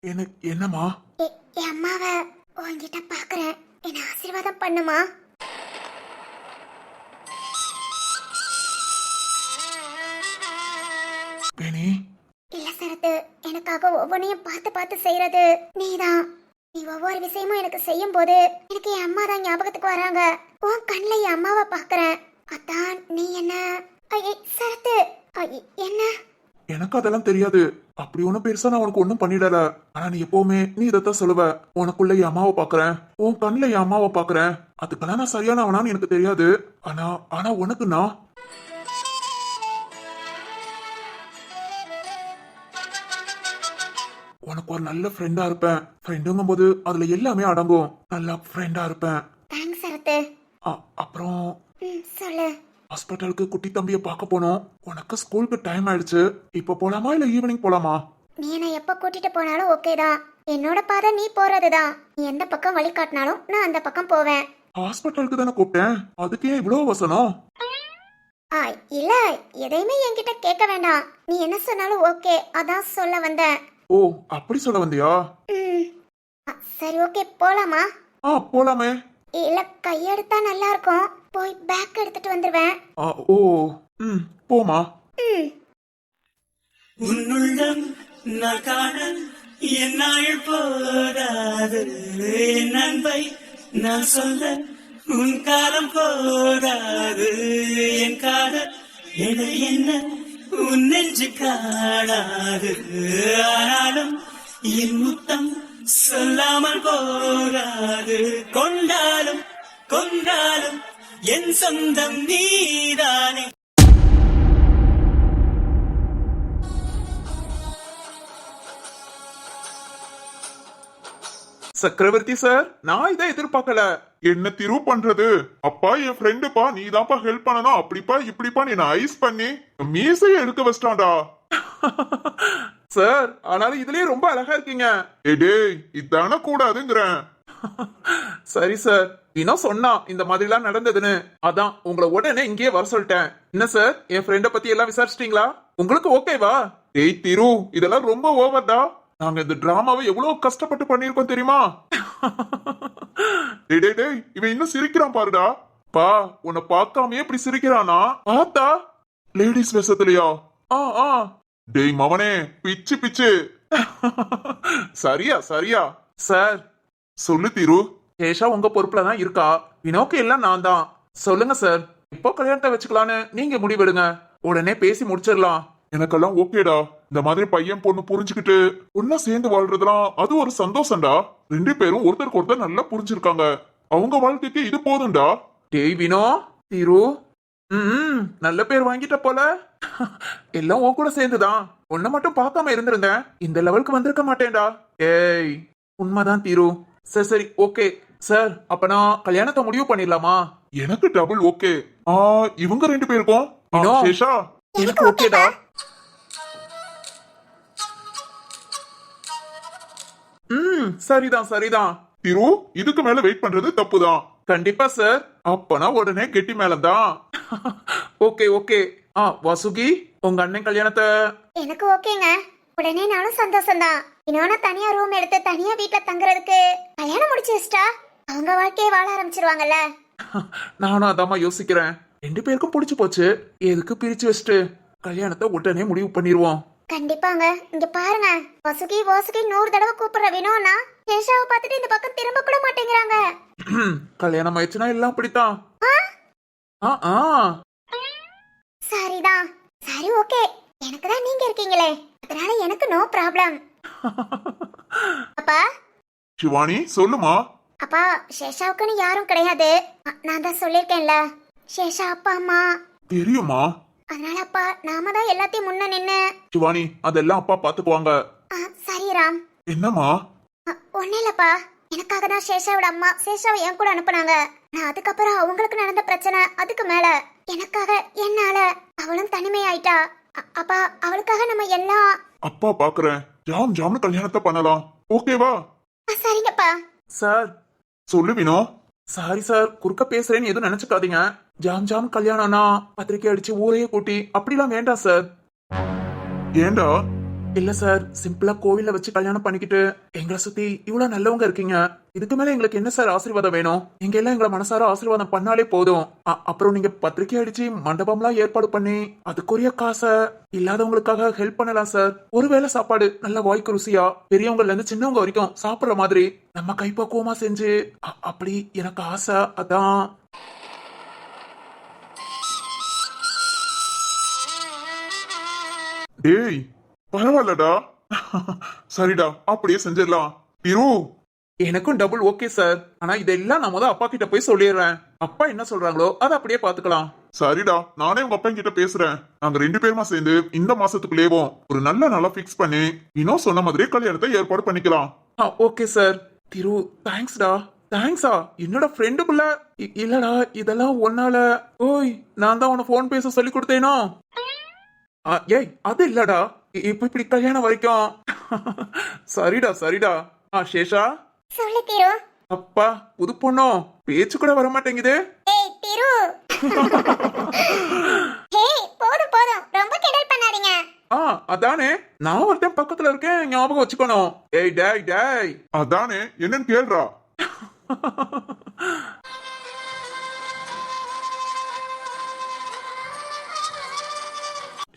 எனக்கு என்னம்மா?
என் அம்மாவை உன்கிட்ட பாக்குறேன், என்ன ஆசீர்வாதம் பண்ணுமா?
பெனி,
இல்ல சரத்து, எனக்காக ஒவ்வொன்றையும் பார்த்து பார்த்து செய்யறது நீதான். நீ ஒவ்வொரு விஷயமும் எனக்கு செய்யும் போது எனக்கு என் அம்மா தான் ஞாபகத்துக்கு வராங்க. உன் கண்ணுல என் அம்மாவை பாக்குறேன். அதான் நீ என்ன சரத்து என்ன?
எனக்கு அதெல்லாம் தெரியாது. அப்படி ஒண்ணும் பெருசா நான் உனக்கு ஒண்ணும் பண்ணிடல. ஆனா நீ எப்பவுமே நீ இதைத்தான் சொல்லுவ, உனக்குள்ள என் அம்மாவை பாக்குறேன், உன் கண்ணுல என் அம்மாவை பாக்குறேன். அதுக்கெல்லாம் நான் சரியானவனான்னு எனக்கு தெரியாது. ஆனா உனக்கு நான் உனக்கு ஒரு நல்ல ஃப்ரெண்டா இருப்பேன். ஃப்ரெண்டுங்கும் போது அதுல எல்லாமே அடங்கும். நல்ல ஃப்ரெண்டா இருப்பேன்.
தேங்க்ஸ் சரத்து.
அப்புறம்
சொல்லு.
ஹாஸ்பிட்டலுக்கு குட்டி தம்பிய பார்க்க போனோம். உனக்கு ஸ்கூலுக்கு டைம் ஆயிடுச்சு. இப்ப போலாமா இல்ல ஈவினிங் போலாமா?
நீ என்ன எப்ப கூட்டிட்டு போனாலும் ஓகே தான். என்னோட பாதை நீ போறதுதான். நீ எந்த பக்கம் வழி காட்டினாலும் நான் அந்த பக்கம் போவேன்.
ஹாஸ்பிட்டலுக்கு தானே கூப்பிட்டேன், அதுக்கு ஏன் இவ்வளவு வசனம்?
இல்ல, எதையுமே என்கிட்ட கேட்க வேண்டாம். நீ என்ன சொன்னாலும் ஓகே, அதான் சொல்ல வந்தேன்.
ஓ, அப்படி சொல்ல வந்தியா?
சரி ஓகே, போலாமா?
போலாமே.
இல்ல கையெடுத்தா நல்லா இருக்கும். போய் பேக் எடுத்துட்டு வந்துருவேன்.
ஓ, போமா.
உன்னுள்ளம் நான் காண என் நாள் போதாது, என் அன்பை நான் சொல்ல உன் காலம் போதாது. என் காதல் என என்ன உன் நெஞ்சு காணாது. ஆனாலும் என் முத்தம் சொல்லாமல் போகாது. கொண்டாலும் கொண்டாலும் என் சொந்தம் நீதானே.
சக்கரவர்த்தி சார், நான் இதை எதிர்பார்க்கல. என்ன திரு பண்றது? அப்பா என் ஃப்ரெண்டுப்பா, நீ தான்ப்பா ஹெல்ப் பண்ணணும். அப்படிப்பா இப்படிப்பா நீ ஐஸ் பண்ணி மீசையை எடுக்க வச்சிட்டான்டா. சார், ஆனாலும் இதுலயே ரொம்ப அழகா இருக்கீங்க. டேய், இதான கூடாதுங்கிறேன். சரி சார், இன்னும் சொன்னா இந்த மாதிரி எல்லாம் நடந்ததுன்னு, அதான் உங்களை உடனே இங்கேயே வர சொல்லிட்டேன். என்ன சார், என் ஃப்ரெண்ட பத்தி எல்லாம் விசாரிச்சிட்டீங்களா? உங்களுக்கு ஓகேவா? டேய் திரு, இதெல்லாம் ரொம்ப ஓவர்டா. நாங்க இந்த டிராமாவை எவ்வளவு கஷ்டப்பட்டு பண்ணிருக்கோம் தெரியுமா? டேய், இவன் இன்னும் சிரிக்கிறான் பாருடா. பா, உன்னை பார்க்காமயே இப்படி சிரிக்கிறானா? பார்த்தா லேடிஸ் வேஷத்துலயா? டேய் மவனே, பிச்சு பிச்சு. சரியா சார், சொல்லு திரு. கேஷா உங்க பொறுப்புல தான் இருக்கா. வினோக்கு எல்லாம் நான் தான். சொல்லுங்க சார், இப்போ கல்யாணத்தை வச்சுக்கலான்னு நீங்க முடிவெடுங்க. உடனே பேசி முடிச்சிடலாம். எனக்கெல்லாம் ஓகேடா. இந்த மாதிரி பையன் பொண்ணு புரிஞ்சுக்கிட்டு ஒன்னா சேர்ந்து வாழ்றதுலாம் அது ஒரு சந்தோஷம்டா. 2 பேரும் ஒருத்தருக்கு ஒருத்தர் நல்லா புரிஞ்சிருக்காங்க. அவங்க வாழ்க்கைக்கு இது போதும்டா. டேய் வினோ, திரு, நல்ல பேர் வாங்கிட்ட போல. எல்லாம் உன் கூட சேர்ந்துதான். உன்னை மட்டும் பார்க்காம இருந்திருந்தேன், இந்த லெவலுக்கு வந்திருக்க மாட்டேன்டா. ஏய், உண்மைதான் திரு. சரி ஓகே சார், அப்ப நான் கல்யாணத்தை முடிவு பண்ணிடலாமா? எனக்கு டபுள் ஓகே. இவங்க 2 பேருக்கும் சேஷா எனக்கு ஓகேடா. சரிதான் திரு, இதுக்கு மேல வெயிட் பண்றது தப்புதான். கண்டிப்பா சார். அப்பனா உடனே கெட்டி மேலதான். ஓகே. வாசுகி, உங்க அண்ணன் கல்யாணத்தை
எனக்கு ஓகேங்க. உடனே நானும் சந்தோஷம்தான். இன்னொன்னு தனியா ரூம் எடுத்து தனியா வீட்டுல தங்குறதுக்கு கல்யாணம் முடிச்சு வச்சிட்டா அவங்க வாழ்க்கையை வாழ ஆரம்பிச்சிருவாங்கல்ல.
நானும் அதாமா யோசிக்கிறேன். 2 பேருக்கும் பிடிச்சு போச்சு, எதுக்கு பிரிச்சு வச்சுட்டு கல்யாணத்தை உடனே முடிவு பண்ணிடுவோம்.
கண்டிப்பாங்க. இங்க பாருங்க, வசுகி வாசுகி 100 தடவை கூப்பிடுற வினோனா சேஷாவை பார்த்துட்டு இந்த பக்கம் திரும்ப கூட மாட்டேங்கிறாங்க.
கல்யாணம் ஆயிடுச்சுன்னா எல்லாம் அப்படித்தான்.
ஆ,
ஆ
சரிதான். சரி, ஓகே. எனக்கு தான் நீங்க இருக்கீங்களே, அதனால எனக்கு நோ ப்ராப்ளம். அப்பா,
சிவானி சொல்லுமா.
அப்பா, சேஷாவுக்குன்னு யாரும் கிடையாது. நான் தான் சொல்லிருக்கேன்ல, சேஷா அப்பா அம்மா.
தெரியுமா?
அதனால அப்பா நாம தான் எல்லாத்தையும் முன்ன நின்னு.
சிவானி அதெல்லாம் அப்பா பாத்துக்குவாங்க.
சரி ராம்.
என்னம்மா?
ஒன்னும் இல்லப்பா, எனக்காக தான் சேஷாவோட அம்மா சேஷாவை என் கூட அனுப்புனாங்க. நான் அதுக்கப்புறம் அவங்களுக்கு நடந்த பிரச்சனை, அதுக்கு மேல எனக்காக என்னால அவளும் தனிமையாயிட்டா. அப்பா அவளுக்காக நம்ம எல்லாம்.
அப்பா பாக்குறேன், ஜாம் ஜாம்னு கல்யாணத்தை பண்ணலாம், ஓகேவா?
சரிங்கப்பா.
சார் சொல்லு வினோ. சாரி சார், குறுக்க பேசுறேன்னு எதுவும் நினைச்சுக்காதீங்க. ஜாம் ஜாம் கல்யாணம்னா பத்திரிக்கை அடிச்சு ஊரையே கூட்டி அப்படிலாம் வேண்டாம் சார். ஏண்டா? இல்ல சார், சிம்பிளா கோவில்ல வச்சு கல்யாணம் பண்ணிக்கிட்டு எங்களை சுத்தி இவ்வளவு நல்லவங்க இருக்கீங்க. இதுக்கு மேல எங்களுக்கு என்ன சார் ஆசீர்வாதம் வேணும்? எங்க எல்லாம் எங்களை மனசார ஆசீர்வாதம் பண்ணாலே போதும். அப்புறம் நீங்க பத்திரிக்கை அடிச்சு மண்டபம்லாம் ஏற்பாடு பண்ணி அதுக்குரிய காசை இல்லாதவங்களுக்காக ஹெல்ப் பண்ணலாம் சார். ஒருவேளை சாப்பாடு நல்ல வாய்க்கு ருசியா பெரியவங்கல இருந்து சின்னவங்க வரைக்கும் சாப்பிடுற மாதிரி நம்ம கைப்பக்குவமா செஞ்சு அப்படி எனக்கு ஆசை. அதான். டேய் பரவாயில்லடா. சரிடா, அப்படியே செஞ்சிடலாம். இரு, எனக்கும் டபுள் ஓகே சார். ஆனா இதெல்லாம் நான் முத அப்பா கிட்ட போய் சொல்லிடுறேன். அப்பா என்ன சொல்றாங்களோ அதை அப்படியே பாத்துக்கலாம். சரிடா, நானே உங்க அப்பா கிட்ட பேசுறேன். நாங்க 2 பேருமா சேர்ந்து இந்த மாசத்துக்குள்ளேவும் ஒரு நல்ல நாளா பிக்ஸ் பண்ணி இன்னும் சொன்ன மாதிரி கல்யாணத்தை ஏற்பாடு பண்ணிக்கலாம். Okay sir. திரு தேங்க்ஸ்டா. தேங்க்ஸா? என்னோட ஃப்ரெண்டுக்குள்ள இல்லடா, இதெல்லாம் ஒன்னால. ஓய், நான் தான் உன போன் பேச சொல்லி கொடுத்தேனோ. ஏய் அது இல்லடா, இப்ப இப்படி கல்யாணம் வரைக்கும். சரிடா சரிடா. சேஷா
சொல்லு திரு.
அப்பா புது பொண்ணோ, பேச்சு கூட வர மாட்டேங்குது.
ஏய் திரு. ஏய் போதும் போதும், ரொம்ப கிண்டல் பண்ணாதீங்க.
அதானே, நான் ஒருத்தன் பக்கத்துல இருக்கேன், ஞாபகம் வச்சுக்கணும். ஏய் டேய் டேய், அதானே என்னன்னு கேள்றா.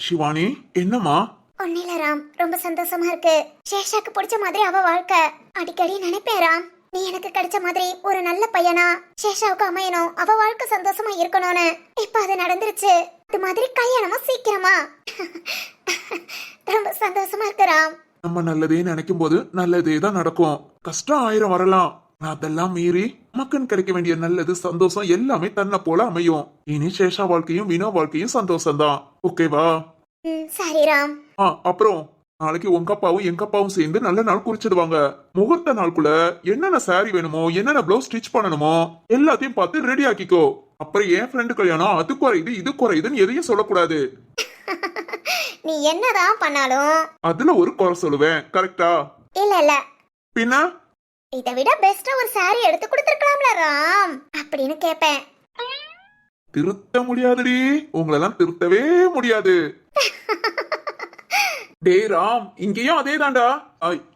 சிவானி என்னம்மா?
ஒன்னில ராம், ரொம்ப சந்தோஷமா இருக்கு. சேஷாக்கு பிடிச்ச மாதிரி அவ வாழ்க்கை. அடிக்கடி நினைப்பேன் ராம், நீ எனக்கு கிடைச்ச மாதிரி ஒரு நல்ல பையனா சேஷாவுக்கு அமையணும், அவ வாழ்க்கை சந்தோஷமா இருக்கணும்னு. இப்ப அது நடந்துருச்சு. அது மாதிரி கல்யாணமா சீக்கிரமா. ரொம்ப சந்தோஷமா இருக்கு ராம்.
நம்ம நல்லதே நினைக்கும் போது நல்லதே தான் நடக்கும். கஷ்டம் 1000 வரலாம், அதெல்லாம் மீறி நமக்குன்னு கிடைக்க வேண்டிய நல்லது சந்தோஷம் எல்லாமே தன்னை போல அமையும். இனி சேஷா வாழ்க்கையும் வினோ வாழ்க்கையும் சந்தோஷம்தான், ஓகேவா?
சரி ராம்.
அப்புறம் நாளைக்கு உங்க அப்பாவும் எங்க அப்பாவும் சேர்ந்து நல்ல நாள் குறிச்சிடுவாங்க. முகூர்த்த நாளுக்குள்ள என்னென்ன சாரி வேணுமோ, என்னென்ன பிளவுஸ் ஸ்டிச் பண்ணணுமோ எல்லாத்தையும் பார்த்து ரெடி ஆக்கிக்கோ. அப்புறம் என் ஃப்ரெண்டு கல்யாணம் அது குறையுது இது குறையுதுன்னு எதையும் சொல்லக்கூடாது.
நீ என்னதான் பண்ணாலும்
அதுல ஒரு குறை சொல்லுவேன், கரெக்டா?
இல்ல இல்ல,
பின்ன
இதை விட பெஸ்டா ஒரு சாரி எடுத்து கொடுத்திருக்கலாம்ல ராம் அப்படின்னு கேப்பேன்.
திருத்த முடியாதுடி, உங்களெல்லாம் திருத்தவே முடியாது. டே ராம், இங்கேயும் அதே தான்டா.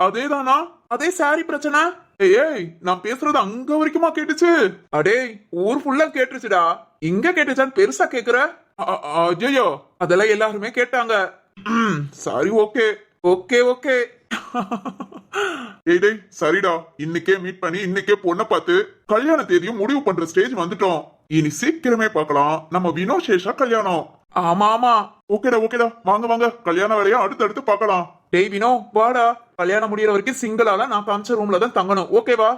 அதே தானா? அதே சாரி பிரச்சனை. ஏய் நான் பேசுறது அங்க வரைக்குமா கேட்டுச்சு? அடே ஊர் ஃபுல்லா கேட்டுச்சுடா. இங்க கேட்டுச்சான்னு பெருசா கேக்குற? அஜயோ, அதெல்லாம் எல்லாருமே கேட்டாங்க. Sorry, okay okay okay. ஏய் சரிடா, இன்னைக்கே மீட் பண்ணி இன்னைக்கே பொண்ணை பார்த்து கல்யாண தேதியும் முடிவு பண்ற ஸ்டேஜ் வந்துட்டோம். இனி சீக்கிரமே பார்க்கலாம் நம்ம வினோ சேஷா கல்யாணம். ஆமா ஆமா, ஓகேடா ஓகேடா, வாங்க வாங்க, கல்யாண வேலையா அடுத்து பார்க்கலாம். டேய் வினோ வாடா, கல்யாணம் முடியற வரைக்கும் சிங்கிளால நான் காமிச்ச ரூம்ல தான் தங்கணும், ஓகேவா?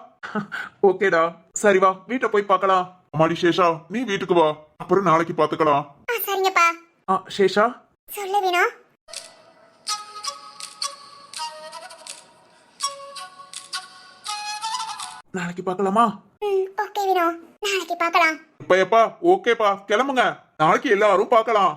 ஓகேடா, சரி வா வீட்டை போய் பார்க்கலாம். அம்மாடி சேஷா, நீ வீட்டுக்கு வா, அப்புறம் நாளைக்கு பாத்துக்கலாம்.
சரிங்கப்பா.
சேஷா
சொல்லு வினோ.
நாளைக்கு பார்க்கலாமா?
ஓகே வினோ, நாளைக்கு பார்க்கலாம்.
எப்பா ஓகேப்பா, கிளம்புங்க, நாளைக்கு எல்லாரும் பார்க்கலாம்.